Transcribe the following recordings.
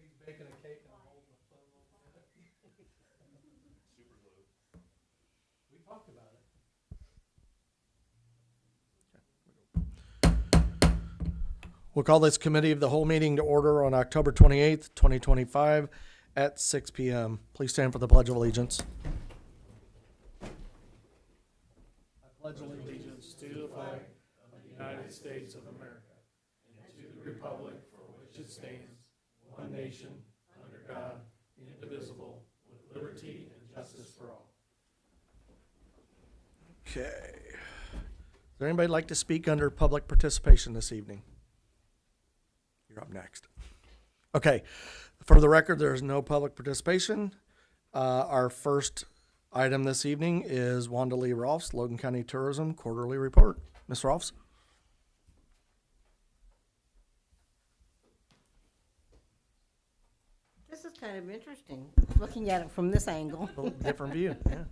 he's baking a cake and I'm holding the phone like that. Super glue. We talked about it. We'll call this committee of the whole meeting to order on October 28th, 2025 at 6 p.m. Please stand for the Pledge of Allegiance. I pledge allegiance to the flag of the United States of America and to the republic for which it stands, one nation, under God, indivisible, with liberty and justice for all. Okay. Is there anybody like to speak under public participation this evening? You're up next. Okay. For the record, there is no public participation. Our first item this evening is Wanda Lee Rolfs, Logan County Tourism Quarterly Report. Ms. Rolfs? This is kind of interesting, looking at it from this angle. A little different view, yeah.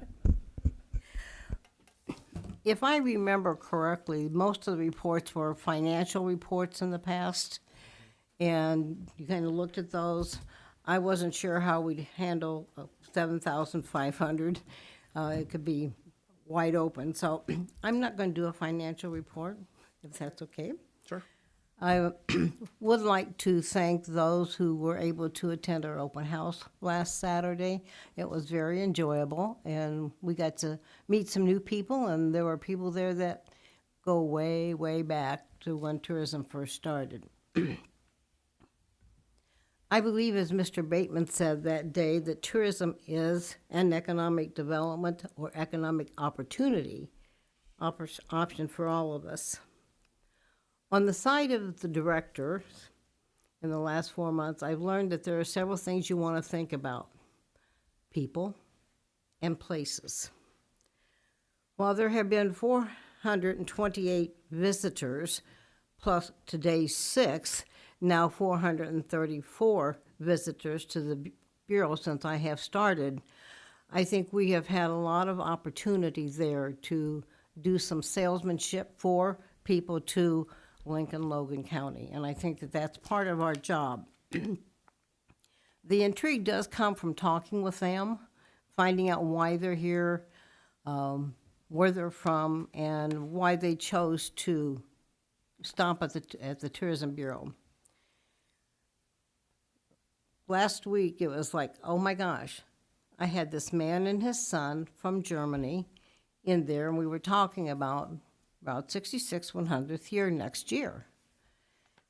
If I remember correctly, most of the reports were financial reports in the past, and you kind of looked at those. I wasn't sure how we'd handle 7,500. It could be wide open, so I'm not going to do a financial report, if that's okay. Sure. I would like to thank those who were able to attend our open house last Saturday. It was very enjoyable, and we got to meet some new people, and there were people there that go way, way back to when tourism first started. I believe, as Mr. Bateman said that day, that tourism is an economic development or economic opportunity option for all of us. On the side of the director, in the last 4 months, I've learned that there are several things you want to think about: people and places. While there have been 428 visitors, plus today's 6, now 434 visitors to the Bureau since I have started, I think we have had a lot of opportunity there to do some salesmanship for people to Lincoln, Logan County, and I think that that's part of our job. The intrigue does come from talking with them, finding out why they're here, where they're from, and why they chose to stop at the Tourism Bureau. Last week, it was like, oh my gosh, I had this man and his son from Germany in there, and we were talking about 66 100th year next year.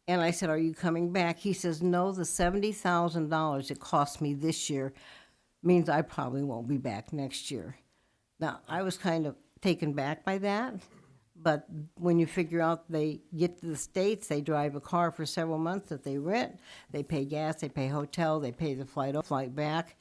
And I said, are you coming back? He says, no, the $70,000 it cost me this year means I probably won't be back next year. Now, I was kind of taken back by that, but when you figure out they get to the States, they drive a car for several months that they rent, they pay gas, they pay hotel, they pay the flight back.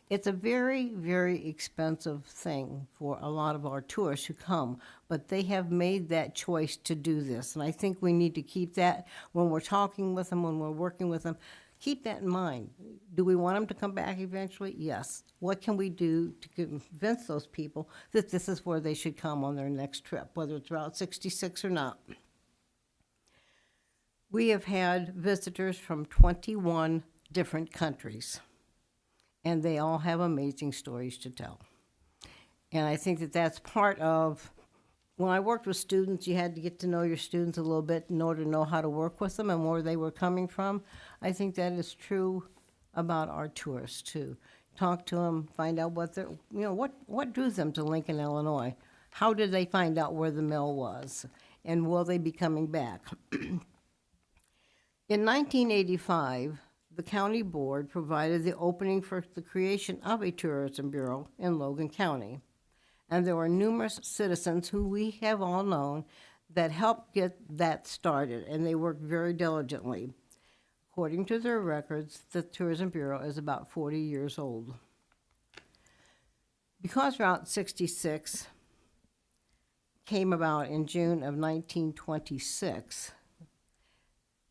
It's a very, very expensive thing for a lot of our tourists who come, but they have made that choice to do this. And I think we need to keep that when we're talking with them, when we're working with them. Keep that in mind. Do we want them to come back eventually? Yes. What can we do to convince those people that this is where they should come on their next trip, whether it's Route 66 or not? We have had visitors from 21 different countries, and they all have amazing stories to tell. And I think that that's part of, when I worked with students, you had to get to know your students a little bit in order to know how to work with them and where they were coming from. I think that is true about our tourists too. Talk to them, find out what they're, what drew them to Lincoln, Illinois? How did they find out where the mill was? And will they be coming back? In 1985, the county board provided the opening for the creation of a tourism bureau in Logan County. And there were numerous citizens who we have all known that helped get that started, and they worked very diligently. According to their records, the Tourism Bureau is about 40 years old. Because Route 66 came about in June of 1926,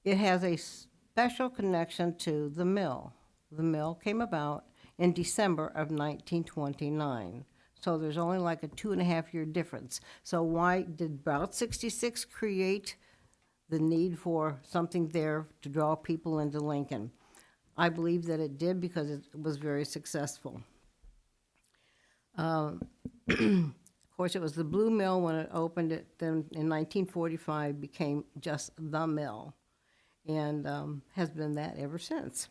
it has a special connection to the mill. The mill came about in December of 1929. So there's only like a 2.5-year difference. So why did Route 66 create the need for something there to draw people into Lincoln? I believe that it did because it was very successful. Of course, it was the Blue Mill when it opened. It then in 1945 became just the mill, and has been that ever since.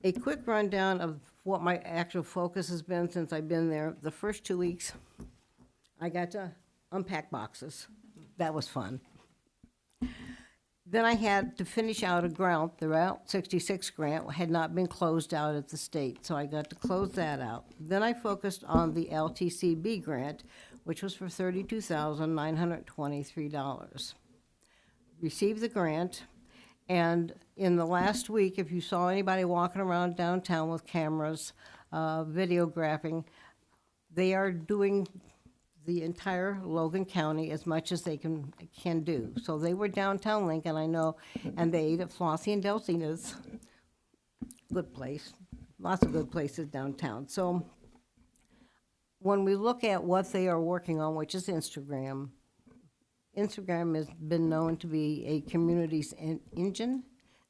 A quick rundown of what my actual focus has been since I've been there. The first 2 weeks, I got to unpack boxes. That was fun. Then I had to finish out a grant. The Route 66 grant had not been closed out at the state, so I got to close that out. Then I focused on the LTCB grant, which was for $32,923. Received the grant, and in the last week, if you saw anybody walking around downtown with cameras, videographing, they are doing the entire Logan County as much as they can do. So they were downtown Lincoln, I know, and they ate at Flossie and Delcina's. Good place. Lots of good places downtown. So when we look at what they are working on, which is Instagram, Instagram has been known to be a community's engine,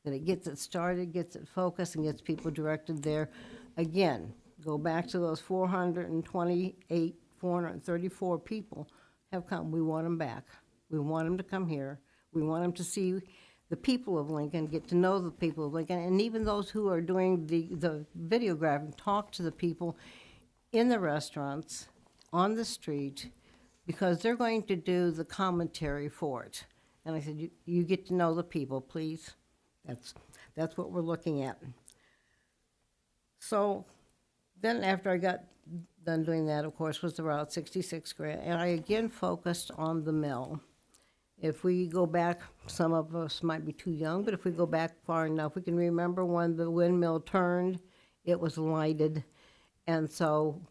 that it gets it started, gets it focused, and gets people directed there. Again, go back to those 434 people have come. We want them back. We want them to come here. We want them to see the people of Lincoln, get to know the people of Lincoln, and even those who are doing the videographing, talk to the people in the restaurants, on the street, because they're going to do the commentary for it. And I said, you get to know the people, please. That's what we're looking at. So then after I got done doing that, of course, was the Route 66 grant, and I again focused on the mill. If we go back, some of us might be too young, but if we go back far enough, we can remember when the windmill turned, it was lighted. And so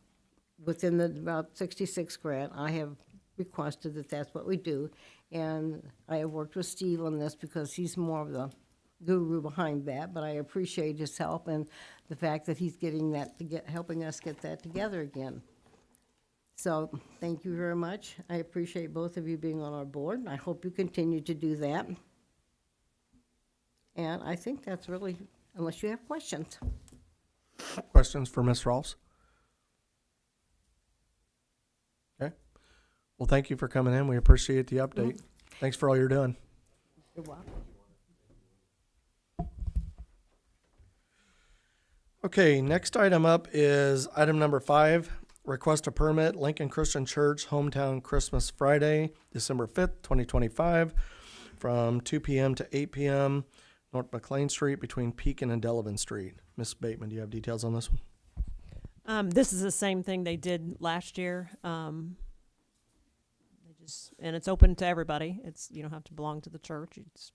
within the Route 66 grant, I have requested that that's what we do. And I have worked with Steve on this because he's more of the guru behind that, but I appreciate his help and the fact that he's getting that helping us get that together again. So thank you very much. I appreciate both of you being on our board. I hope you continue to do that. And I think that's really, unless you have questions. Questions for Ms. Rawls? Okay. Well, thank you for coming in. We appreciate the update. Thanks for all you're doing. You're welcome. Okay, next item up is item number 5, request a permit, Lincoln Christian Church Hometown Christmas Friday, December 5th, 2025, from 2 p.m. to 8 p.m., North McLean Street between Pekin and Delavan Street. Ms. Bateman, do you have details on this one? This is the same thing they did last year. And it's open to everybody. You don't have to belong to the church. It's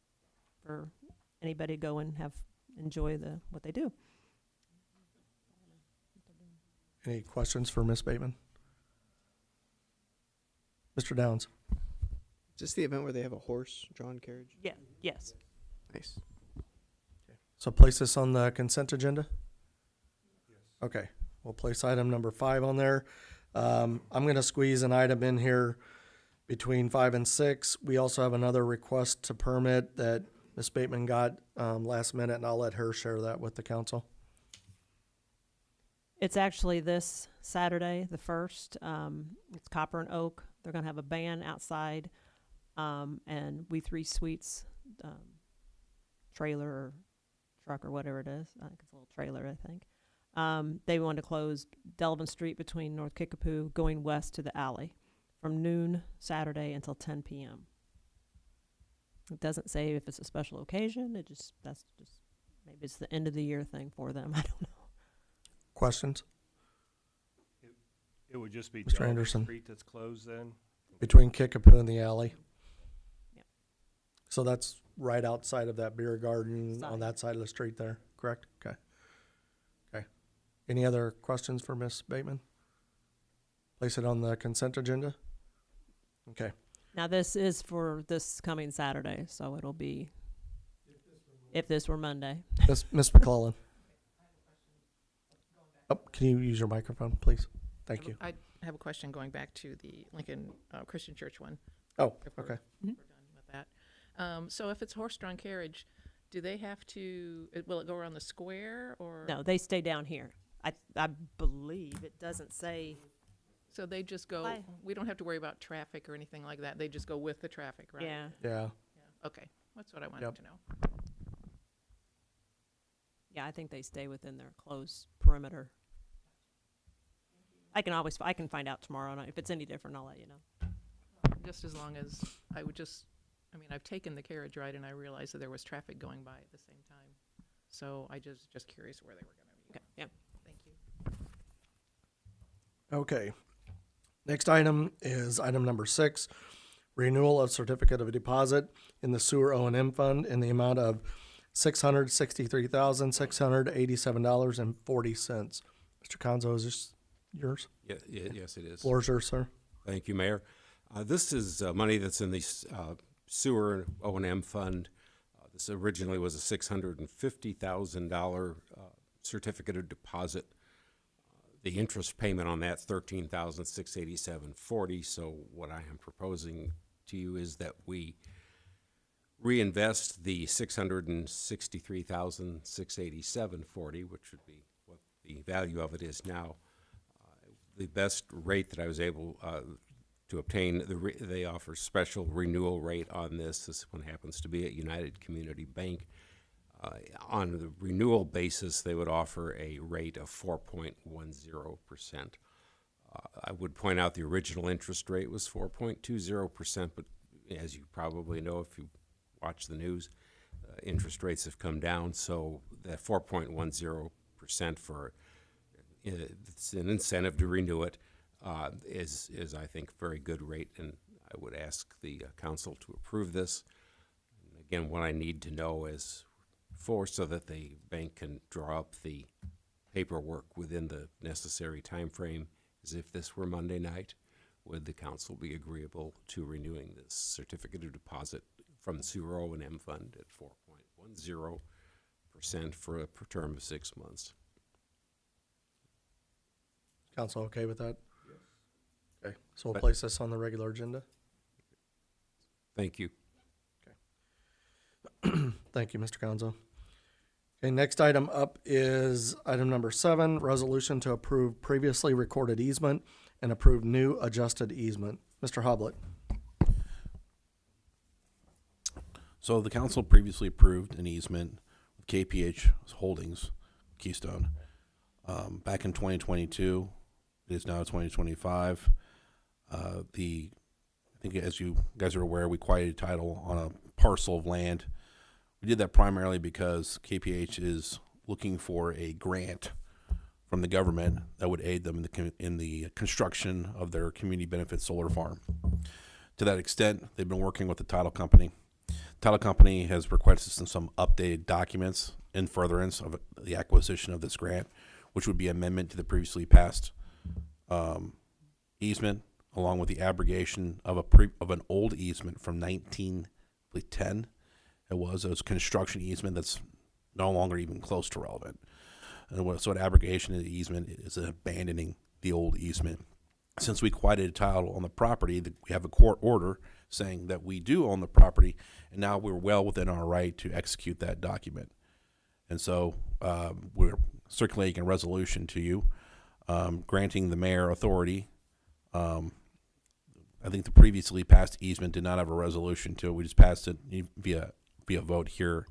for anybody to go and enjoy what they do. Any questions for Ms. Bateman? Mr. Downs? Is this the event where they have a horse-drawn carriage? Yeah. Yes. Nice. So place this on the consent agenda? Yes. Okay, we'll place item number 5 on there. I'm going to squeeze an item in here between 5 and 6. We also have another request to permit that Ms. Bateman got last minute, and I'll let her share that with the council. It's actually this Saturday, the 1st. It's Copper and Oak. They're going to have a band outside, and We Three Sweets trailer or truck or whatever it is. I think it's a little trailer, I think. They want to close Delavan Street between North Kickapoo going west to the alley from noon Saturday until 10 p.m. It doesn't say if it's a special occasion. That's just maybe it's the end of the year thing for them. I don't know. Questions? It would just be Mr. Delavan Anderson. Street that's closed then? Between Kickapoo and the alley? Yeah. So that's right outside of that beer garden on Side. that side of the street there, correct? Okay. Okay. Any other questions for Ms. Bateman? Place it on the consent agenda? Okay. Now, this is for this coming Saturday, so it'll be if this were Monday. Ms. McClellan. Oh, can you use your microphone, please? Thank you. I have a question going back to the Lincoln Christian Church one. Oh, if we're- okay. We're done with that. So if it's horse-drawn carriage, Do they have to, will it go around the square or? No, they stay down here. I believe it doesn't say. So they just go, Why? we don't have to worry about traffic or anything like that. They just go with the traffic, right? Yeah. Yeah. Yeah. Okay, that's what I wanted Yep. to know. Yeah, I think they stay within their closed perimeter. I can find out tomorrow, and if it's any different, I'll let you know. Just as long as, I've taken the carriage ride and I realized that there was traffic going by at the same time. So I just curious where they were gonna be. Okay, yeah. Thank you. Okay. Next item is item number 6, renewal of certificate of deposit in the sewer O&M fund in the amount of $663,687.40. Mr. Conzo, is this yours? Yes, it is. Floor's yours, sir. Thank you, Mayor. This is money that's in the sewer O&M fund. This originally was a $650,000 certificate of deposit. The interest payment on that's $13,687.40. So what I am proposing to you is that we reinvest the $663,687.40, which would be what the value of it is now. The best rate that I was able to obtain, they offer special renewal rate on this. This one happens to be at United Community Bank. On the renewal basis, they would offer a rate of 4.10%. I would point out the original interest rate was 4.20%, but as you probably know if you watch the news, interest rates have come down, so that 4.10% for it's an incentive to renew it is I think a very good rate, and I would ask the council to approve this. And again, what I need to know is so that the bank can draw up the paperwork within the necessary time frame, is if this were Monday night, would the council be agreeable to renewing this certificate of deposit from the sewer O&M fund at 4.10% for a term of 6 months? Council okay with that? Yes. Okay, so we'll place this on the regular agenda. Thank you. Thank you, Mr. Gonzo. Okay, next item up is item number 7, resolution to approve previously recorded easement and approve new adjusted easement. Mr. Hoblet. So the council previously approved an easement with KPH Holdings, Keystone, back in 2022. It is now 2025. I think as you guys are aware, we quieted title on a parcel of land. We did that primarily because KPH is looking for a grant from the government that would aid them in the construction of their community benefit solar farm. To that extent, they've been working with the title company. Title company has requested some updated documents in furtherance of the acquisition of this grant, which would be amendment to the previously passed easement, along with the abrogation of an old easement from 1910. It was a construction easement that's no longer even close to relevant. And so an abrogation of the easement is abandoning the old easement. Since we quieted title on the property, we have a court order saying that we do own the property, and now we're well within our right to execute that document. And so we're circulating a resolution to you, granting the mayor authority. I think the previously passed easement did not have a resolution to it. We just passed it via vote here.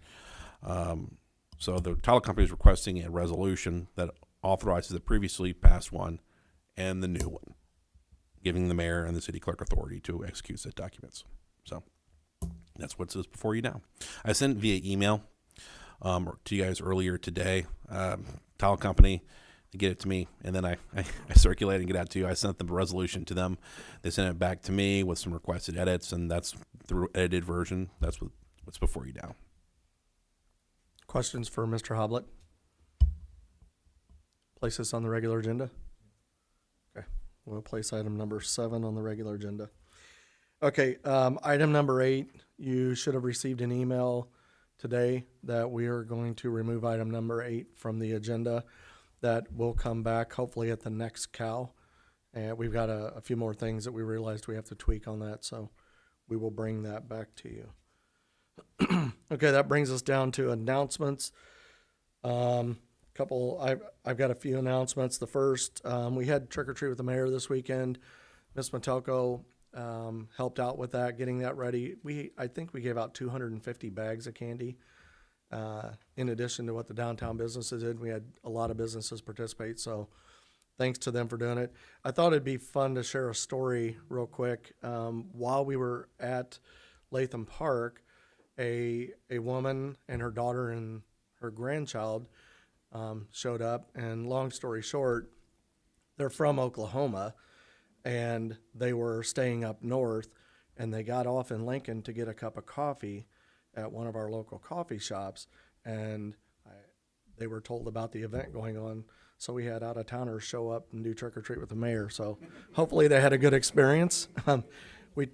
So the title company is requesting a resolution that authorizes the previously passed one and the new one, giving the mayor and the city clerk authority to execute said documents. So that's what's before you now. I sent via email to you guys earlier today, title company, to get it to me, and then I circulate and get out to you. I sent the resolution to them. They sent it back to me with some requested edits, and that's the edited version. That's what's before you now. Questions for Mr. Hoblet? Place this on the regular agenda? Okay, we'll place item number 7 on the regular agenda. Okay, item number 8, you should have received an email today that we are going to remove item number 8 from the agenda. That will come back hopefully at the next CAL. And we've got a few more things that we realized we have to tweak on that, so we will bring that back to you. Okay, that brings us down to announcements. I've got a few announcements. The first, we had trick or treat with the mayor this weekend. Miss Matelko helped out with that, getting that ready. I think we gave out 250 bags of candy. In addition to what the downtown businesses did, we had a lot of businesses participate. So thanks to them for doing it. I thought it'd be fun to share a story real quick. While we were at Latham Park, a woman and her daughter and her grandchild showed up. And long story short, they're from Oklahoma, and they were staying up north, and they got off in Lincoln to get a cup of coffee at one of our local coffee shops, and they were told about the event going on. So we had out-of-towners show up and do trick-or-treat with the mayor. So hopefully they had a good experience. We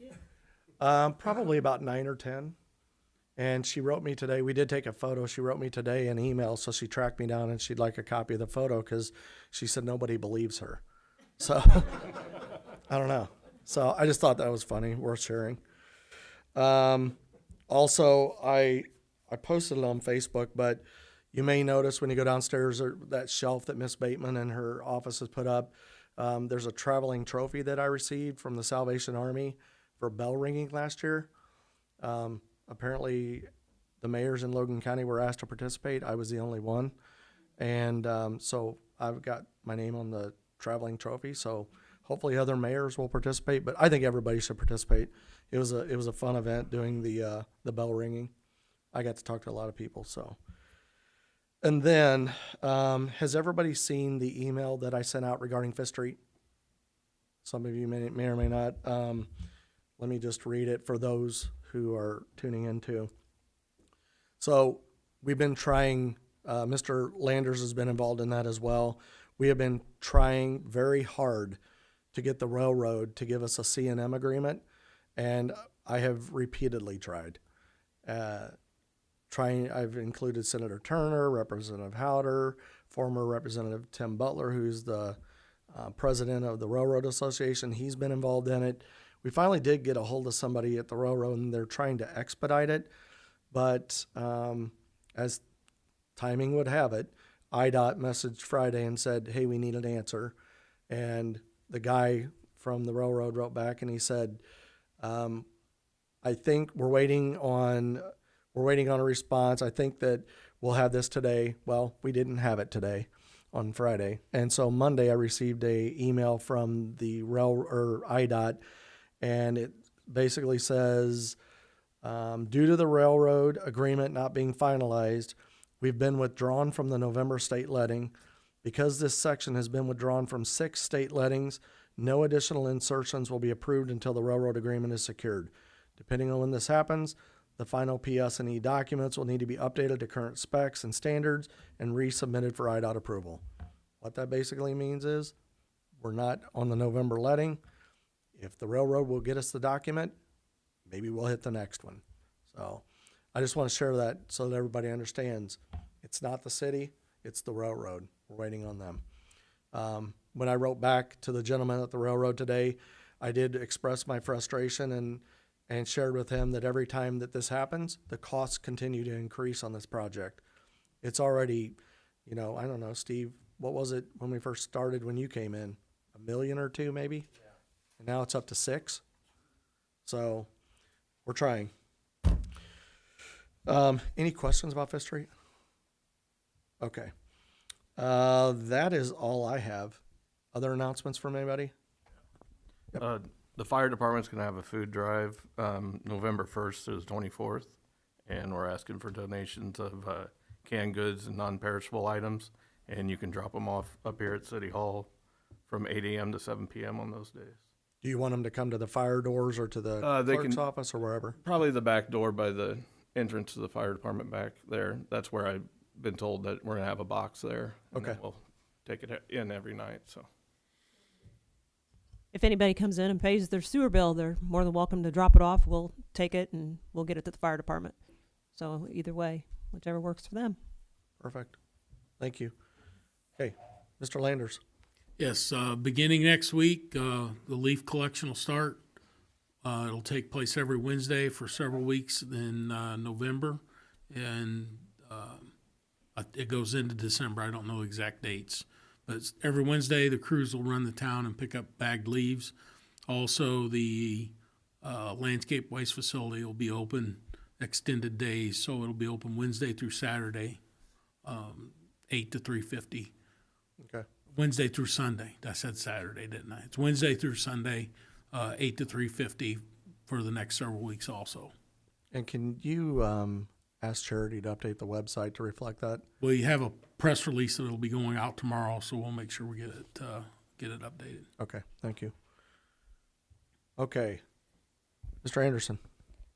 probably about 9 or 10. And she wrote me today. We did take a photo. She wrote me today an email, so she tracked me down, and she'd like a copy of the photo because she said nobody believes her. So I don't know. So I just thought that was funny, worth sharing. Also, I posted it on Facebook, but you may notice when you go downstairs, that shelf that Miss Bateman and her office has put up, there's a traveling trophy that I received from the Salvation Army for bell ringing last year. Apparently, the mayors in Logan County were asked to participate. I was the only one. And so I've got my name on the traveling trophy. So hopefully other mayors will participate, but I think everybody should participate. It was a fun event doing the bell ringing. I got to talk to a lot of people. So, and then has everybody seen the email that I sent out regarding Fifth Street? Some of you may or may not. Let me just read it for those who are tuning in too. So we've been trying, Mr. Landers has been involved in that as well. We have been trying very hard to get the railroad to give us a C&M agreement, and I have repeatedly tried. I've included Senator Turner, Representative Howder, former Representative Tim Butler, who's the president of the Railroad Association. He's been involved in it. We finally did get a hold of somebody at the railroad, and they're trying to expedite it. But as timing would have it, IDOT messaged Friday and said, hey, we need an answer. And the guy from the railroad wrote back, and he said, I think we're waiting on a response. I think that we'll have this today. Well, we didn't have it today on Friday. And so Monday I received a email from the IDOT, and it basically says, due to the railroad agreement not being finalized, we've been withdrawn from the November state letting. Because this section has been withdrawn from 6 state lettings, no additional insertions will be approved until the railroad agreement is secured. Depending on when this happens, the final PS&E documents will need to be updated to current specs and standards and resubmitted for IDOT approval. What that basically means is we're not on the November letting. If the railroad will get us the document, maybe we'll hit the next one. So I just want to share that so that everybody understands it's not the city, it's the railroad. We're waiting on them. When I wrote back to the gentleman at the railroad today, I did express my frustration and shared with him that every time that this happens, the costs continue to increase on this project. It's already, I don't know, Steve, what was it when we first started when you came in? $1 million or $2 million maybe? Yeah. And now it's up to $6 million. So we're trying. Any questions about Fifth Street? Okay. That is all I have. Other announcements from anybody? The fire department's gonna have a food drive, November 1st to the 24th, and we're asking for donations of canned goods and non-perishable items, and you can drop them off up here at City Hall from 8 a.m. to 7 p.m. on those days. Do you want them to come to the fire doors or to the They clerk's can- office or wherever? Probably the back door by the entrance to the fire department back there. That's where I've been told that we're gonna have a box there. And then Okay. we'll take it in every night, so. If anybody comes in and pays their sewer bill, they're more than welcome to drop it off. We'll take it and we'll get it to the fire department. So either way, whichever works for them. Perfect. Thank you. Okay, Mr. Landers. Yes, beginning next week, the leaf collection will start. It'll take place every Wednesday for several weeks in November, and it goes into December. I don't know exact dates, but it's every Wednesday the crews will run the town and pick up bagged leaves. Also, the landscape waste facility will be open extended days, so it'll be open Wednesday through Saturday, 8 to 3:50. Okay. Wednesday through Sunday. I said Saturday, didn't I? It's Wednesday through Sunday, 8 to 3:50 for the next several weeks also. And can you ask Charity to update the website to reflect that? We have a press release that'll be going out tomorrow, so we'll make sure we get it updated. Okay, thank you. Okay. Mr. Anderson?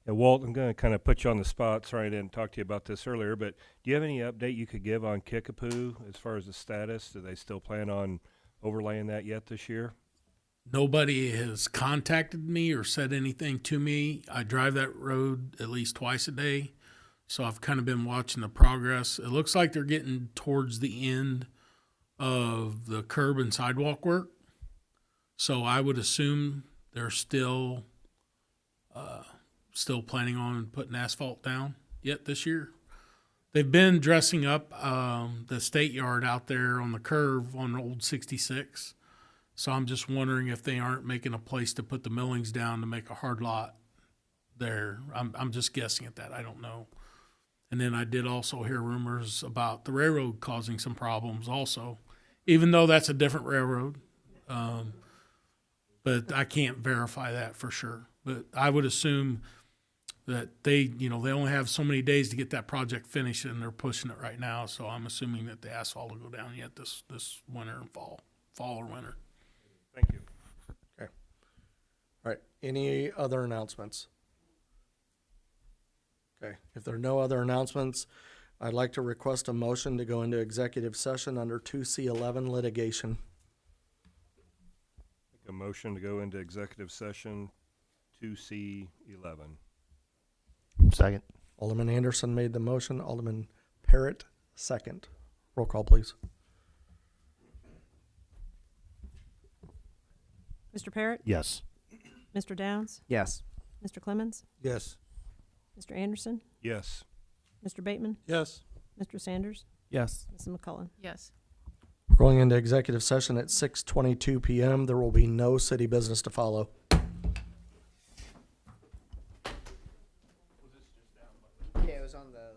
Yeah, Walt, I'm going to kind of put you on the spot. Sorry I didn't talk to you about this earlier, but do you have any update you could give on Kickapoo as far as the status? Do they still plan on overlaying that yet this year? Nobody has contacted me or said anything to me. I drive that road at least twice a day, so I've kind of been watching the progress. It looks like they're getting towards the end of the curb and sidewalk work, so I would assume they're still planning on putting asphalt down yet this year. They've been dressing up the state yard out there on the curve on Old 66. So I'm just wondering if they aren't making a place to put the millings down to make a hard lot there. I'm just guessing at that. I don't know. And then I did also hear rumors about the railroad causing some problems also, even though that's a different railroad. But I can't verify that for sure. But I would assume that they only have so many days to get that project finished, and they're pushing it right now. So I'm assuming that the asphalt will go down yet this winter and fall or winter. Thank you. Okay. All right, any other announcements? Okay, if there are no other announcements, I'd like to request a motion to go into executive session under 2C11 litigation. Make a motion to go into executive session 2C11. Second. Alderman Anderson made the motion, Alderman Parrott second. Roll call, please. Mr. Parrott? Yes. Mr. Downs? Yes. Mr. Clemens? Yes. Mr. Anderson? Yes. Mr. Bateman? Yes. Mr. Sanders? Yes. Mrs. McCullen? Yes. We're going into executive session at 6:22 p.m. There will be no city business to follow. Yeah, it was on the